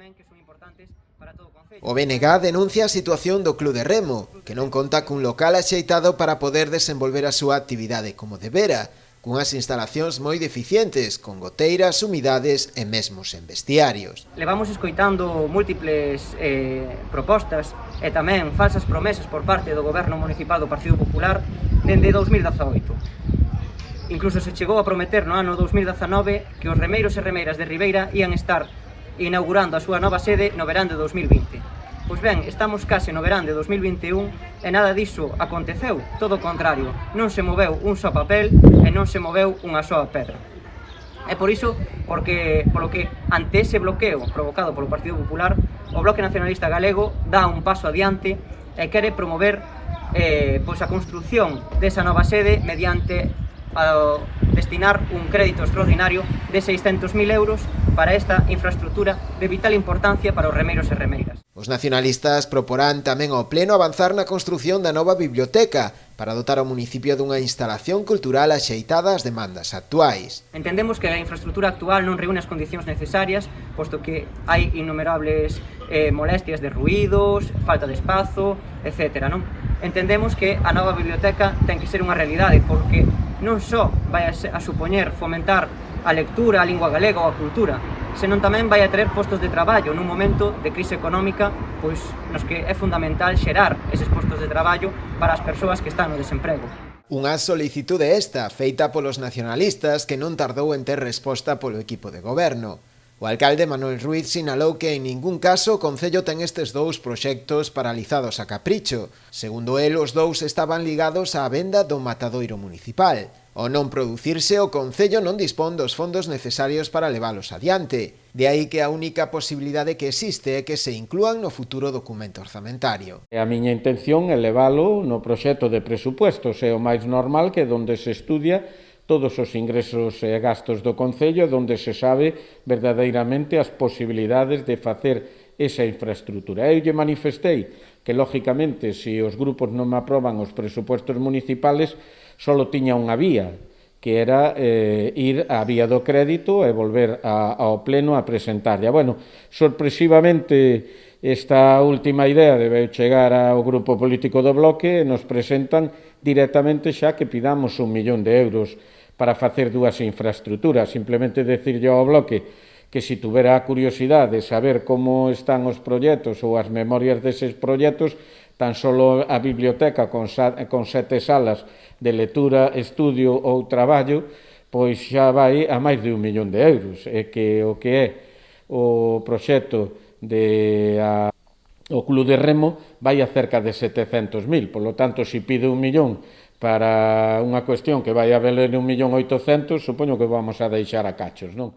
tamén que son importantes para todo o concello. O BNG denuncia a situación do Club de Remo, que non conta cun local axeitado para poder desenvolver a súa actividade como debera, cunhas instalacións moi deficientes, con goteiras, humidades e mesmo sen vestiarios. Levamos escoitando múltiples propostas e tamén falsas promesas por parte do Goberno Municipal do Partido Popular dende 2018. Incluso se chegou a prometer no ano 2019 que os remeiros e remeiras de Ribeira ían estar inaugurando a súa nova sede no verán de 2020. Pois ben, estamos case no verán de 2021 e nada diso aconteceu, todo o contrario, non se moveu un só papel e non se moveu unha soa pedra. É por iso, polo que ante ese bloqueo provocado polo Partido Popular, o Bloque Nacionalista Galego dá un paso adiante e quere promover a construción desa nova sede mediante destinar un crédito extraordinario de 600.000 euros para esta infraestructura de vital importancia para os remeiros e remeiras. Os nacionalistas proporán tamén ao pleno avanzar na construción da nova biblioteca para dotar ao municipio dunha instalación cultural axeitada ás demandas actuais. Entendemos que a infraestructura actual non reúne as condicións necesarias, posto que hai innumerables molestias de ruídos, falta de espazo, etc. Entendemos que a nova biblioteca ten que ser unha realidade, porque non só vai a supoñer fomentar a lectura, a lingua galega ou a cultura, senón tamén vai a traer postos de traballo nun momento de crise económica, pois nos que é fundamental xerar eses postos de traballo para as persoas que están no desemprego. Unha solicitude esta, feita polos nacionalistas, que non tardou en ter resposta polo equipo de goberno. O alcalde Manuel Ruiz sinalou que en ningún caso o concello ten estes dous proxectos paralizados a capricho. Segundo el, os dous estaban ligados á venda do matadoiro municipal. Ao non producirse, o concello non dispón dos fondos necesarios para leválos adiante. De aí que a única posibilidade que existe é que se inclúan no futuro documento orzamentario. A miña intención é leválo no proxecto de presupuestos, é o máis normal, que onde se estudia todos os ingresos e gastos do concello, onde se sabe verdadeiramente as posibilidades de facer esa infraestructura. Eu lle manifestei que, lógicamente, se os grupos non me aproban os presupuestos municipales, só tiña unha vía, que era ir á vía do crédito e volver ao pleno a presentarlla. Bueno, sorpresivamente, esta última idea debe chegar ao grupo político do Bloque e nos presentan directamente xa que pidamos 1 millón de euros para facer dúas infraestructuras. Simplemente decirlle ao Bloque que se tuvera a curiosidade de saber como están os proxectos ou as memorias deses proxectos, tan só a biblioteca con 7 salas de lectura, estudio ou traballo, pois xa vai a máis de 1 millón de euros. E que o que é o proxecto o Club de Remo vai a cerca de 700.000, polo tanto, se pide 1 millón para unha cuestión que vai a valer 1.800.000, supoño que vamos a deixar a cachos, non?